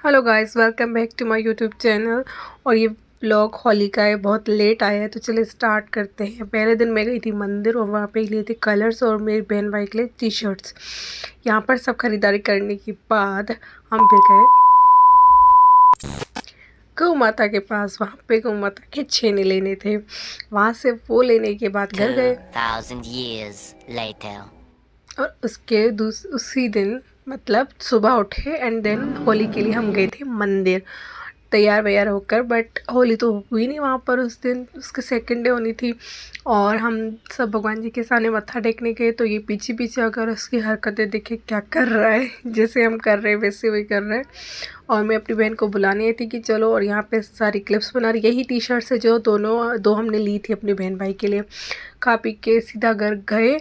Hello guys, welcome back to my YouTube channel. और ये blog Holi का है, बहुत लेट आया है तो चलिए स्टार्ट करते हैं। पहले दिन मैं गई थी मंदिर और वहाँ पे लिए थे कलर्स और मेरी बहन भाई के लिए टी शर्ट्स। यहाँ पर सब खरीदारी करने के बाद हम फिर गए गौ माता के पास। वहाँ पे गौ माता के छेने लेने थे। वहाँ से वो लेने के बाद घर गए 2000 years later. और उसके उसी दिन मतलब सुबह उठे एंड देन होली के लिए हम गए थे मंदिर तैयार वैयार होकर। बट होली तो हुई नहीं वहाँ पर उस दिन, उसके सेकंड डे होनी थी। और हम सब भगवान जी के सामने मत्था टेकने गए तो ये पीछे पीछे अगर उसकी हरकतें देखे क्या कर रहा है, जैसे हम कर रहे हैं वैसे वही कर रहे हैं। और मैं अपनी बहन को बुलानी आई थी कि चलो, और यहाँ पे सारी क्लिप्स बना रही। यही टी शर्ट्स है जो दो हमने ली थी अपनी बहन भाई के लिए। खा पी के सीधा घर गए,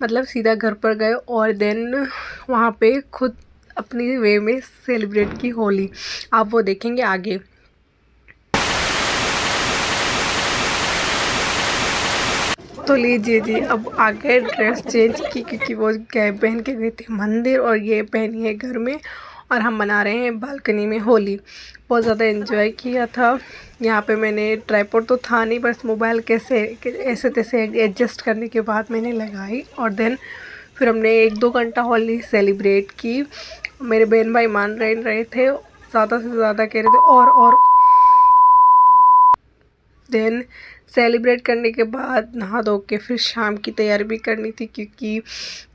मतलब सीधा घर पर गए और देन वहाँ पे खुद अपनी वे में सेलिब्रेट की होली। आप वो देखेंगे आगे। तो लीजिए जी, अब आगे ड्रेस चेंज की क्योंकि वो गए पहन के गए थे मंदिर और ये पहनी है घर में। और हम मना रहे हैं बालकनी में होली। बहुत ज़्यादा एंजॉय किया था। यहाँ पे मैंने ट्राइपॉड तो था नहीं, बस मोबाइल कैसे ऐसे तैसे एडजस्ट करने के बाद मैंने लगाई और देन फिर हमने 1-2 घंटा होली सेलिब्रेट की। मेरे बहन भाई मान रहे थे, ज़्यादा से ज़्यादा कह रहे थे और देन सेलिब्रेट करने के बाद नहा धो के फिर शाम की तैयारी भी करनी थी क्योंकि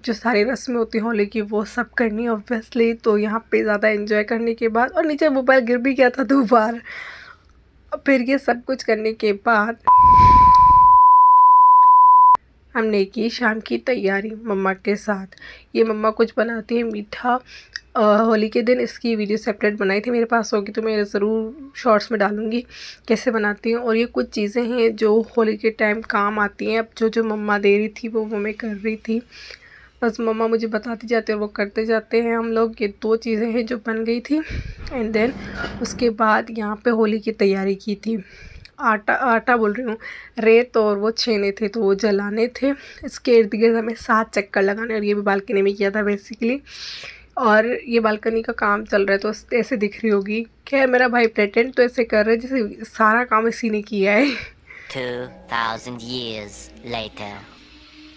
जो सारी रस्में होती हैं होली की वो सब करनी है ऑब्वियसली। तो यहाँ पे ज़्यादा एंजॉय करने के बाद और नीचे मोबाइल गिर भी गया था 2 बार। फिर ये सब कुछ करने के बाद हमने की शाम की तैयारी मम्मा के साथ। ये मम्मा कुछ बनाती है मीठा होली के दिन। इसकी वीडियो सेपरेट बनाई थी, मेरे पास होगी तो मैं ज़रूर शॉर्ट्स में डालूँगी कैसे बनाती हूँ। और ये कुछ चीज़ें हैं जो होली के टाइम काम आती हैं। अब जो मम्मा दे रही थी वो मैं कर रही थी, बस मम्मा मुझे बताती जाते हैं और वो करते जाते हैं हम लोग। ये 2 चीज़ें हैं जो बन गई थी एंड देन उसके बाद यहाँ पे होली की तैयारी की थी। आटा बोल रही हूँ, रेत और वो छेने थे तो वो जलाने थे। इसके इर्द गिर्द हमें 7 चक्कर लगाने, और ये भी बालकनी में किया था बेसिकली। और ये बालकनी का काम चल रहा है तो ऐसे दिख रही होगी। खैर मेरा भाई प्रेटेंड तो ऐसे कर रहा है जैसे सारा काम इसी ने किया है। 2000 years later.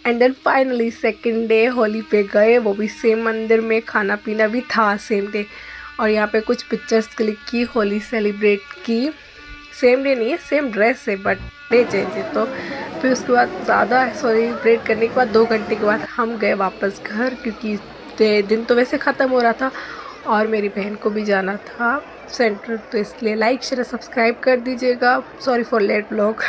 And then finally second day Holi पे गए, वो भी सेम मंदिर में। खाना पीना भी था सेम डे। और यहाँ पे कुछ पिक्चर्स क्लिक की, होली सेलिब्रेट की। सेम डे नहीं है, सेम ड्रेस है बट डे चेंज है। तो फिर उसके बाद ज़्यादा सेलिब्रेट करने के बाद 2 घंटे के बाद हम गए वापस घर क्योंकि दिन तो वैसे ख़त्म हो रहा था और मेरी बहन को भी जाना था सेंटर। तो इसलिए लाइक शेयर सब्सक्राइब कर दीजिएगा। Sorry for late blog.